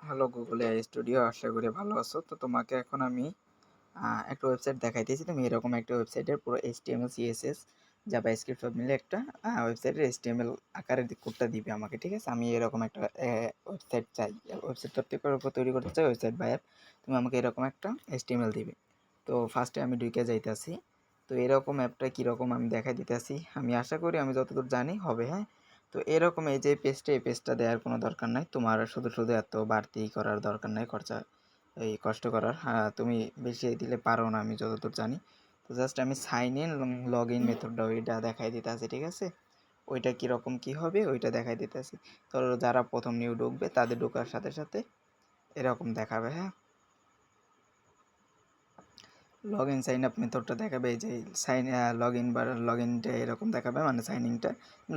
Hello Google AI studio, আশা করি ভালো আছো। তো তোমাকে এখন আমি একটা ওয়েবসাইট দেখাইতেছি। তুমি এরকম একটা ওয়েবসাইটের পুরো HTML CSS জাভাস্ক্রিপ্ট সব মিলে একটা ওয়েবসাইটের HTML আকারের কোডটা দিবে আমাকে, ঠিক আছে? আমি এরকম একটা ওয়েবসাইট চাই, ওয়েবসাইট তৈরি করতে চাই, ওয়েবসাইট বা অ্যাপ। তুমি আমাকে এরকম একটা HTML দিবে। তো ফার্স্টে আমি ঢুকে যাইতেছি। তো এরকম অ্যাপটা কীরকম আমি দেখাই দিতেছি। আমি আশা করি আমি যতদূর জানি হবে, হ্যাঁ। তো এরকম এই যে এই পেজটা দেওয়ার কোনো দরকার নাই তোমার, শুধু শুধু এত বাড়তি করার দরকার নাই, খরচা এই কষ্ট করার। তুমি বেশি দিলে পারো না আমি যতদূর জানি। তো জাস্ট আমি সাইন ইন লগ ইন মেথডটা ওইটা দেখাই দিতে আছে, ঠিক আছে? ওইটা কীরকম কী হবে ওইটা দেখাই দিতে আছে। তো যারা প্রথম নিউ ঢুকবে তাদের ঢোকার সাথে সাথে এরকম দেখাবে, হ্যাঁ। লগ ইন সাইন আপ মেথডটা দেখাবে, এই যে লগ ইনটা এরকম দেখাবে, মানে সাইন ইনটা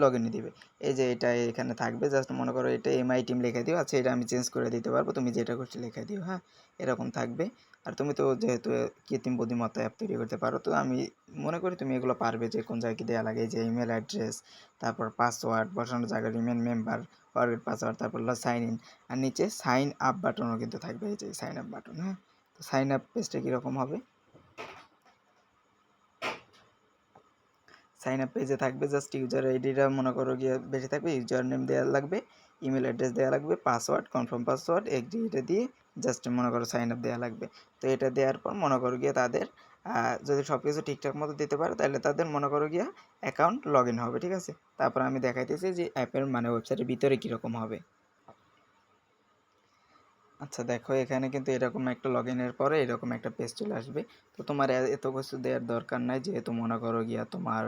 লগ ইনে দিবে। এই যে এটা এখানে থাকবে, জাস্ট মনে করো এটা এমআই টিম লিখে দিও। আচ্ছা, এটা আমি চেঞ্জ করে দিতে পারবো, তুমি যেটা করছো লিখে দিও, হ্যাঁ। এরকম থাকবে। আর তুমি তো যেহেতু কৃত্রিম বুদ্ধিমত্তা অ্যাপ তৈরি করতে পারো, তো আমি মনে করি তুমি এগুলো পারবে। যে কোন জায়গায় দেওয়া লাগে, যে ইমেল অ্যাড্রেস, তারপর পাসওয়ার্ড বসানোর জায়গায় রিমেন মেম্বার, ফরগেট পাসওয়ার্ড, তারপর সাইন ইন। আর নিচে সাইন আপ বাটনও কিন্তু থাকবে, এই যে সাইন আপ বাটন, হ্যাঁ। তো সাইন আপ পেজটা কীরকম হবে, সাইন আপ পেজে থাকবে জাস্ট ইউজার আইডিটা মনে করো গিয়ে বেশি থাকবে, ইউজার নেম দেওয়া লাগবে, ইমেল অ্যাড্রেস দেওয়া লাগবে, পাসওয়ার্ড কনফার্ম পাসওয়ার্ড এগ্রি, এটা দিয়ে জাস্ট মনে করো সাইন আপ দেওয়া লাগবে। তো এটা দেওয়ার পর মনে করো গিয়ে তাদের যদি সব কিছু ঠিকঠাক মতো দিতে পারে, তাহলে তাদের মনে করো গিয়া অ্যাকাউন্ট লগ ইন হবে, ঠিক আছে? তারপর আমি দেখাইতেছি যে অ্যাপের মানে ওয়েবসাইটের ভিতরে কীরকম হবে। আচ্ছা দেখো, এখানে কিন্তু এরকম একটা লগ ইনের পরে এরকম একটা পেজ চলে আসবে। তো তোমার এত কিছু দেওয়ার দরকার নাই, যেহেতু মনে করো গিয়া তোমার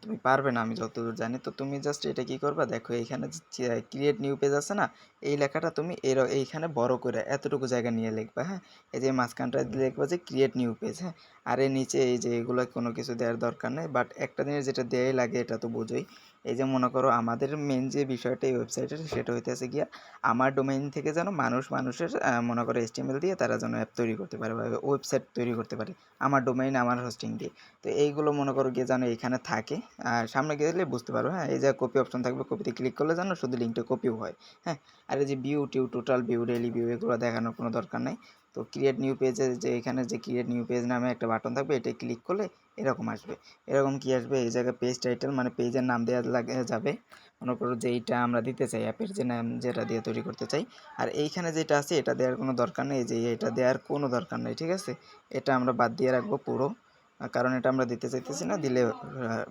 তুমি পারবে না আমি যতদূর জানি। তো তুমি জাস্ট এটা কী করবা, দেখো এইখানে যে ক্রিয়েট নিউ পেজ আছে না, এই লেখাটা তুমি এইখানে বড় করে এতটুকু জায়গা নিয়ে লিখবা, হ্যাঁ। এই যে মাঝখানটা লিখবা যে ক্রিয়েট নিউ পেজ, হ্যাঁ। আর এর নিচে এই যে এগুলো কোনো কিছু দেওয়ার দরকার নেই, বাট একটা জিনিস যেটা দেয়াই লাগে এটা তো বোঝোই। এই যে মনে করো আমাদের মেন যে বিষয়টা এই ওয়েবসাইটের, সেটা হইতেছে গিয়া আমার ডোমেইন থেকে যেন মানুষের মনে করো HTML দিয়ে তারা যেন অ্যাপ তৈরি করতে পারে বা ওয়েবসাইট তৈরি করতে পারে, আমার ডোমেইন আমার হোস্টিং দিয়ে। তো এইগুলো মনে করো গিয়ে যেন এখানে থাকে, সামনে গেলে বুঝতে পারো, হ্যাঁ। এই যে কপি অপশন থাকবে, কপিতে ক্লিক করলে যেন শুধু লিঙ্কটা কপিও হয়, হ্যাঁ। আর এই যে ভিউ টিউ, টোটাল ভিউ, ডেইলি ভিউ, এগুলো দেখানোর কোনো দরকার নেই। তো ক্রিয়েট নিউ পেজে যে এখানে যে ক্রিয়েট নিউ পেজ নামে একটা বাটন থাকবে, এটাই ক্লিক করলে এরকম আসবে। এরকম কি আসবে, এই জায়গায় পেজ টাইটেল মানে পেজের নাম দেওয়া যাবে, মনে করো যে এইটা আমরা দিতে চাই, অ্যাপের যে নাম যেটা দিয়ে তৈরি করতে চাই। আর এইখানে যেটা আছে এটা দেওয়ার কোনো দরকার নেই, যে এটা দেওয়ার কোনো দরকার নেই, ঠিক আছে? এটা আমরা বাদ দিয়ে রাখবো পুরো, কারণ এটা আমরা দিতে চাইতেছি না, দিলে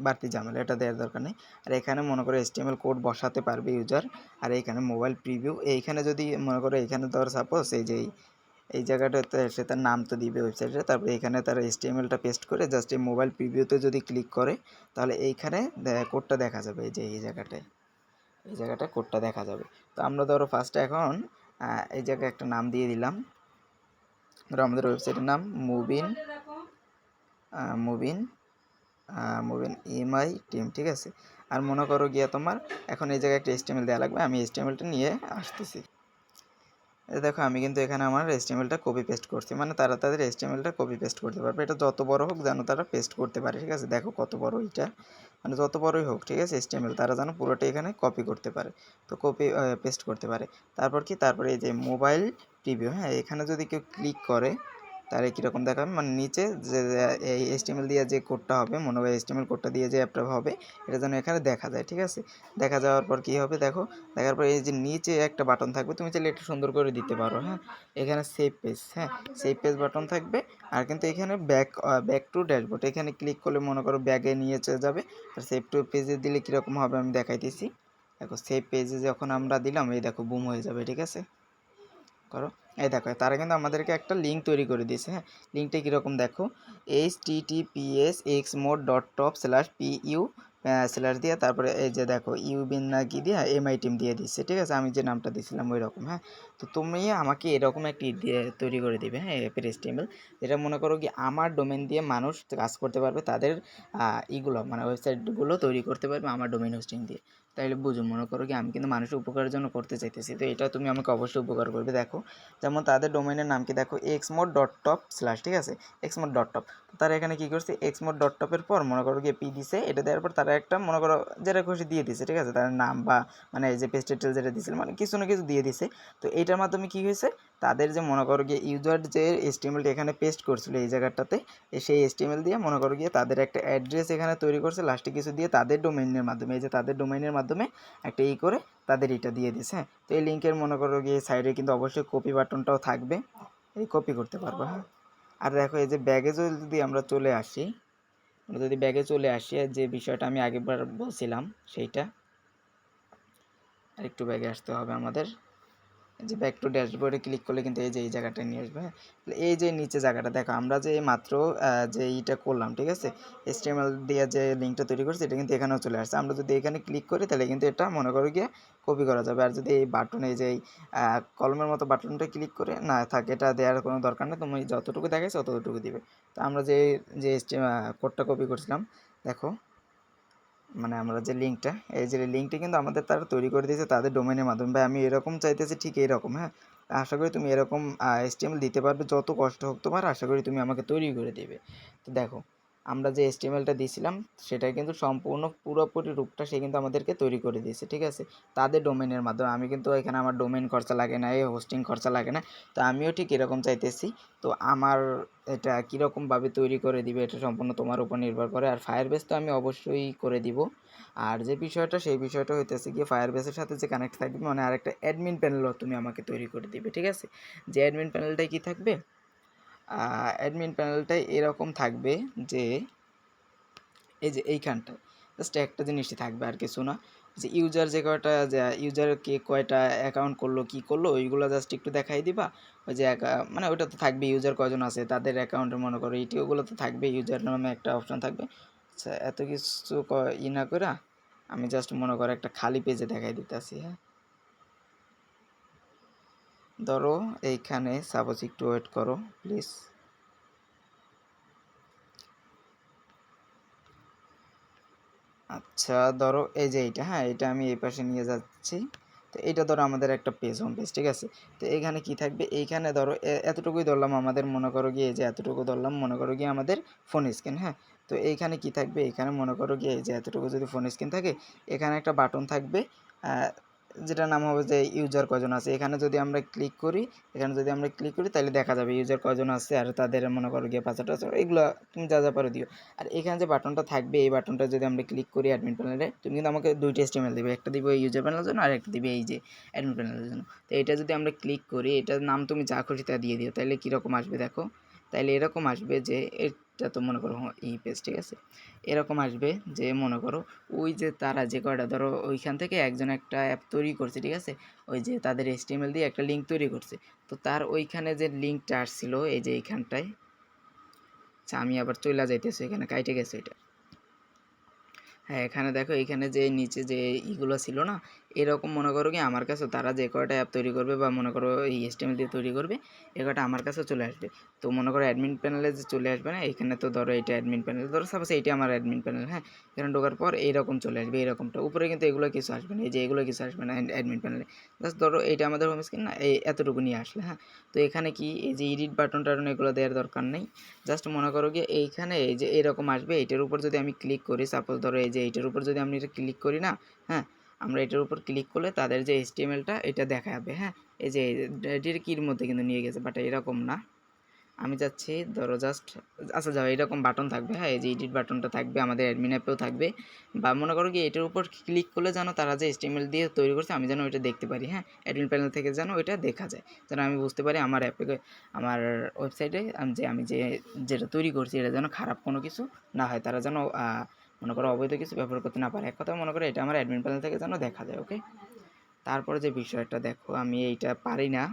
বাড়তি ঝামেলা, এটা দেওয়ার দরকার নেই। আর এখানে মনে করো HTML কোড বসাতে পারবে ইউজার। আর এইখানে মোবাইল প্রিভিউ, এইখানে যদি মনে করো এখানে ধর সাপোজ এই যে এই জায়গাটাতে সে তার নাম তো দিবে ওয়েবসাইটে, তারপরে এখানে তার HTMLটা পেস্ট করে জাস্ট এই মোবাইল প্রিভিউতে যদি ক্লিক করে, তাহলে এইখানে কোডটা দেখা যাবে, এই যে এই জায়গাটায় কোডটা দেখা যাবে। তো আমরা ধরো ফার্স্টে এখন এই জায়গায় একটা নাম দিয়ে দিলাম, ধরো আমাদের ওয়েবসাইটের নাম মুবিন মুবিন মুবিন ইএমআই টিম, ঠিক আছে? আর মনে করো গিয়া তোমার এখন এই জায়গায় একটা HTML দেওয়া লাগবে, আমি HTMLটা নিয়ে আসতেছি। দেখো আমি কিন্তু এখানে আমার HTMLটা কপি পেস্ট করছি, মানে তারা তাদের HTMLটা কপি পেস্ট করতে পারবে, এটা যত বড় হোক যেন তারা পেস্ট করতে পারে, ঠিক আছে? দেখো কত বড় এটা, মানে যত বড়ই হোক, ঠিক আছে, HTML তারা যেন পুরোটা এখানে কপি করতে পারে, তো কপি পেস্ট করতে পারে। তারপরে এই যে মোবাইল প্রিভিউ, হ্যাঁ, এখানে যদি কেউ ক্লিক করে তাহলে কীরকম দেখাবে, মানে নিচে যে এই HTML দিয়ে যে কোডটা হবে, মনে হয় HTML কোডটা দিয়ে যে অ্যাপটা হবে, এটা যেন এখানে দেখা যায়, ঠিক আছে? দেখা যাওয়ার পর কী হবে দেখো, দেখার পর এই যে নিচে একটা বাটন থাকবে, তুমি চাইলে একটু সুন্দর করে দিতে পারো, হ্যাঁ। এখানে সেভ পেজ, হ্যাঁ, সেভ পেজ বাটন থাকবে। আর কিন্তু এখানে ব্যাক টু ড্যাশবোর্ড, এখানে ক্লিক করলে মনে করো ব্যাগে নিয়ে চলে যাবে। আর সেভ টু পেজে দিলে কীরকম হবে আমি দেখাইতেছি। দেখো সেভ পেজে যখন আমরা দিলাম, এই দেখো বুম হয়ে যাবে, ঠিক আছে? করো, এই দেখো তারা কিন্তু আমাদেরকে একটা লিঙ্ক তৈরি করে দিয়েছে, হ্যাঁ। লিঙ্কটা কীরকম দেখো, https://top/pu স্ল্যাশ দিয়ে, তারপরে এই যে দেখো ইউবিন না কি দিয়ে এমআই টিম দিয়ে দিচ্ছে, ঠিক আছে? আমি যে নামটা দিয়েছিলাম ওই রকম, হ্যাঁ। তো তুমি আমাকে এরকম একটি দিয়ে তৈরি করে দিবে, হ্যাঁ, অ্যাপের HTML, যেটা মনে করো কি আমার ডোমেন দিয়ে মানুষ কাজ করতে পারবে, তাদের ইগুলো মানে ওয়েবসাইটগুলো তৈরি করতে পারবে আমার ডোমেন হোস্টিং দিয়ে। তাইলে বুঝো, মনে করো কি আমি কিন্তু মানুষের উপকারের জন্য করতে চাইতেছি, তো এটা তুমি আমাকে অবশ্যই উপকার করবে। দেখো যেমন তাদের ডোমেইনের নাম কি, দেখো xmod.top/ ঠিক আছে, xmod.top। তো তারা এখানে কী করছে, xmod.top-এর পর মনে করো গিয়ে পি দিছে, এটা দেওয়ার পর তারা একটা মনে করো যেটা খুশি দিয়ে দিছে, ঠিক আছে, তার নাম বা মানে এই যে পেজ টাইটেল যেটা দিছিল মানে কিছু না কিছু দিয়ে দিছে। তো এইটার মাধ্যমে কী হয়েছে, তাদের যে মনে করো গিয়ে ইউজার যে HTML-টা এখানে পেস্ট করছিল এই জায়গাটাতে, সেই HTML দিয়ে মনে করো গিয়ে তাদের একটা অ্যাড্রেস এখানে তৈরি করছে, লাস্টে কিছু দিয়ে তাদের ডোমেইনের মাধ্যমে, এই যে তাদের ডোমেইনের মাধ্যমে একটা করে তাদের এটা দিয়ে দিছে। হ্যাঁ, তো এই লিঙ্কের মনে করো গিয়ে সাইডে কিন্তু অবশ্যই কপি বাটনটাও থাকবে, এই কপি করতে পারবো। হ্যাঁ, আর দেখো এই যে ব্যাগে যদি আমরা চলে আসি, আমরা যদি ব্যাগে চলে আসি, যে বিষয়টা আমি আগেরবার বলছিলাম সেইটা, আর একটু ব্যাগে আসতে হবে আমাদের। যে ব্যাক টু ড্যাশবোর্ডে ক্লিক করলে কিন্তু এই যে এই জায়গাটা নিয়ে আসবে। হ্যাঁ, এই যে নিচে জায়গাটা দেখো, আমরা যে মাত্র যে এইটা করলাম, ঠিক আছে, HTML দিয়ে যে লিঙ্কটা তৈরি করছি এটা কিন্তু এখানেও চলে আসছে। আমরা যদি এখানে ক্লিক করি তাহলে কিন্তু এটা মনে করো গিয়ে কপি করা যাবে। আর যদি এই বাটনে যে কলমের মতো বাটনটা ক্লিক করে না থাকে, এটা দেওয়ার কোনো দরকার নেই, তুমি যতটুকু দেখাইছো ততটুকু দিবে। তো আমরা যে যে কোডটা কপি করছিলাম, দেখো মানে আমরা যে লিঙ্কটা, এই যে লিঙ্কটা কিন্তু আমাদের তারা তৈরি করে দিয়েছে তাদের ডোমেনের মাধ্যমে। ভাই আমি এরকম চাইতেছি, ঠিক এরকম। হ্যাঁ, আশা করি তুমি এরকম HTML দিতে পারবে, যত কষ্ট হোক তোমার, আশা করি তুমি আমাকে তৈরি করে দেবে। তো দেখো আমরা যে HTML-টা দিয়েছিলাম সেটা কিন্তু সম্পূর্ণ পুরোপুরি রূপটা সে কিন্তু আমাদেরকে তৈরি করে দিয়েছে, ঠিক আছে, তাদের ডোমেনের মাধ্যমে। আমি কিন্তু এখানে আমার ডোমেন খরচা লাগে না, এই হোস্টিং খরচা লাগে না। তো আমিও ঠিক এরকম চাইতেছি। তো আমার এটা কীরকমভাবে তৈরি করে দিবে এটা সম্পূর্ণ তোমার উপর নির্ভর করে। আর ফায়ারবেস তো আমি অবশ্যই করে দিব। আর যে বিষয়টা, সেই বিষয়টা হইতেছে গিয়ে ফায়ারবেসের সাথে যে কানেক্ট থাকবে, মানে আরেকটা অ্যাডমিন প্যানেলও তুমি আমাকে তৈরি করে দিবে, ঠিক আছে। যে অ্যাডমিন প্যানেলটাই কি থাকবে, অ্যাডমিন প্যানেলটাই এরকম থাকবে যে এই যে এইখানটায় জাস্ট একটা জিনিসই থাকবে, আর কিছু না। যে ইউজার যে কয়টা, যে ইউজার কে কয়টা অ্যাকাউন্ট করলো কী করলো ওইগুলো জাস্ট একটু দেখাই দিবা। ওই যে মানে ওইটা তো থাকবে, ইউজার কয়জন আছে তাদের অ্যাকাউন্টে মনে করো এইটি, ওগুলো তো থাকবে, ইউজার নামে একটা অপশন থাকবে। আচ্ছা, এত কিছু না করে আমি জাস্ট মনে করো একটা খালি পেজে দেখাই দিতেছি। হ্যাঁ, ধরো এইখানে সাপোজ, একটু ওয়েট করো প্লিজ। আচ্ছা, ধরো এই যে এইটা, হ্যাঁ, এটা আমি এই পাশে নিয়ে যাচ্ছি। তো এইটা ধরো আমাদের একটা পেজ, হোম পেজ, ঠিক আছে। তো এইখানে কি থাকবে, এইখানে ধরো এতটুকুই ধরলাম, আমাদের মনে করো গিয়ে এই যে এতটুকু ধরলাম, মনে করো গিয়ে আমাদের ফোন স্ক্রিন। হ্যাঁ, তো এইখানে কি থাকবে, এখানে মনে করো গিয়ে এই যে এতটুকু যদি ফোন স্ক্রিন থাকে, এখানে একটা বাটন থাকবে, যেটার নাম হবে যে ইউজার কজন আছে। এখানে যদি আমরা ক্লিক করি, তাহলে দেখা যাবে ইউজার কজন আছে, আর তাদের মনে করো গিয়ে পাসওয়ার্ড আছে, এগুলো তুমি যা যা পারো দিও। আর এখানে যে বাটনটা থাকবে, এই বাটনটা যদি আমরা ক্লিক করি অ্যাডমিন প্যানেলে, তুমি কিন্তু আমাকে দুইটা HTML দিবে, একটা দিবে এই ইউজার প্যানেলের জন্য, আর একটা দিবে এই যে অ্যাডমিন প্যানেলের জন্য। তো এটা যদি আমরা ক্লিক করি, এটার নাম তুমি যা খুশি তা দিয়ে দিও, তাহলে কীরকম আসবে দেখো। তাইলে এরকম আসবে যে এটা তো মনে করো ই পেজ, ঠিক আছে, এরকম আসবে যে মনে করো ওই যে তারা যে কয়টা ধরো ওইখান থেকে একজন একটা অ্যাপ তৈরি করছে, ঠিক আছে, ওই যে তাদের HTML দিয়ে একটা লিঙ্ক তৈরি করছে। তো তার ওইখানে যে লিঙ্কটা আসছিল এই যে এইখানটায়, আচ্ছা আমি আবার চলে যাইতেছি, এখানে কাইটে গেছে এটা। হ্যাঁ, এখানে দেখো, এখানে যে নিচে যে ইগুলো ছিল না, এরকম মনে করো কি আমার কাছে তারা যে কয়টা অ্যাপ তৈরি করবে বা মনে করো এই HTML দিয়ে তৈরি করবে, এ কয়টা আমার কাছে চলে আসবে। তো মনে করো অ্যাডমিন প্যানেলে যে চলে আসবে না, এখানে তো ধরো এটা অ্যাডমিন প্যানেল, ধরো সাপোজ এইটা আমার অ্যাডমিন প্যানেল। হ্যাঁ, এখানে ঢোকার পর এইরকম চলে আসবে, এরকমটা উপরে কিন্তু এগুলো কিছু আসবে না, এই যে এগুলো কিছু আসবে না অ্যাডমিন প্যানেলে। জাস্ট ধরো এইটা আমাদের হোম স্ক্রিন না, এই এতটুকু নিয়ে আসলে। হ্যাঁ, তো এখানে কি এই যে এডিট বাটন টাটন এগুলো দেওয়ার দরকার নেই। জাস্ট মনে করো গিয়ে এইখানে এই যে এরকম আসবে, এইটার উপর যদি আমি ক্লিক করি, সাপোজ ধরো এই যে এইটার উপর যদি আমি এটা ক্লিক করি না, হ্যাঁ, আমরা এটার উপর ক্লিক করলে তাদের যে HTML-টা এটা দেখাবে। হ্যাঁ, এই যে এটির কির মধ্যে কিন্তু নিয়ে গেছে, বাট এরকম না। আমি চাচ্ছি ধরো জাস্ট, আচ্ছা যাও, এরকম বাটন থাকবে। হ্যাঁ, এই যে এডিট বাটনটা থাকবে, আমাদের অ্যাডমিন অ্যাপেও থাকবে। বা মনে করো কি এটার উপর ক্লিক করলে যেন তারা যে HTML দিয়ে তৈরি করছে আমি যেন ওইটা দেখতে পারি। হ্যাঁ, অ্যাডমিন প্যানেল থেকে যেন ওইটা দেখা যায়, যেন আমি বুঝতে পারি আমার অ্যাপে, আমার ওয়েবসাইটে আমি যেটা তৈরি করছি এটা যেন খারাপ কোনো কিছু না হয়, তারা যেন মনে করো অবৈধ কিছু ব্যবহার করতে না পারে। এক কথা মনে করো এটা আমার অ্যাডমিন প্যানেল থেকে যেন দেখা যায়। ওকে, তারপরে যে বিষয়টা দেখো, আমি এইটা পারি না,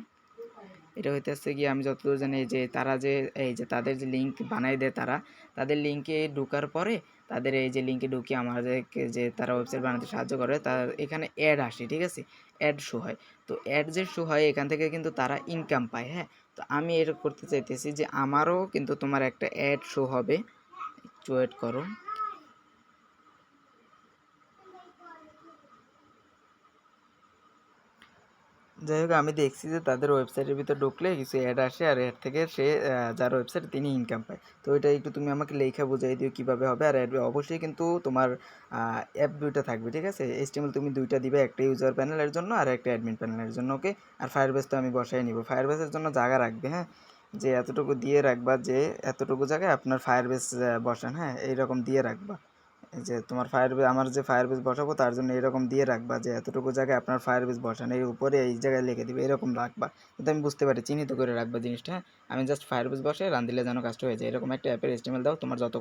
এটা হইতেছে গিয়ে আমি যতদূর জানি যে তারা যে এই যে তাদের যে লিঙ্ক বানাই দেয়, তারা তাদের লিঙ্কে ঢোকার পরে তাদের এই যে লিঙ্কে ঢুকিয়ে আমাদেরকে যে তারা ওয়েবসাইট বানাতে সাহায্য করে, তার এখানে অ্যাড আসে, ঠিক আছে, অ্যাড শো হয়। তো অ্যাড যে শো হয় এখান থেকে কিন্তু তারা ইনকাম পায়। হ্যাঁ, তো আমি এটা করতে চাইতেছি যে আমারও কিন্তু তোমার একটা অ্যাড শো হবে, একটু ওয়েট করো। যাই হোক আমি দেখছি যে তাদের ওয়েবসাইটের ভিতর ঢুকলে কিছু অ্যাড আসে আর অ্যাড থেকে সে যার ওয়েবসাইট তিনি ইনকাম পায়। তো এটা একটু তুমি আমাকে লেখা বুঝাই দিও কিভাবে হবে। আর অ্যাড অবশ্যই কিন্তু তোমার অ্যাপ ২ টা থাকবে, ঠিক আছে? HTML তুমি ২ টা দিবে, একটা ইউজার প্যানেলের জন্য আর একটা অ্যাডমিন প্যানেলের জন্য, ওকে? আর Firebase তো আমি বসায় নিব। Firebase এর জন্য জায়গা রাখবে, হ্যাঁ? যে এতটুকু দিয়ে রাখবা যে এতটুকু জায়গায় আপনার Firebase বসান, হ্যাঁ? এইরকম দিয়ে রাখবা। এই যে তোমার আমার যে Firebase বসাবো তার জন্য এরকম দিয়ে রাখবা যে এতটুকু জায়গায় আপনার Firebase বসান। এর উপরে এই জায়গায় লিখে দিবে, এরকম রাখবা। যাতে আমি বুঝতে পারি, চিহ্নিত করে রাখবা জিনিসটা, হ্যাঁ? আমি জাস্ট Firebase বসাই রান দিলে যেন কাজটা হয়ে যায়। এরকম একটা অ্যাপের HTML দাও, তোমার যত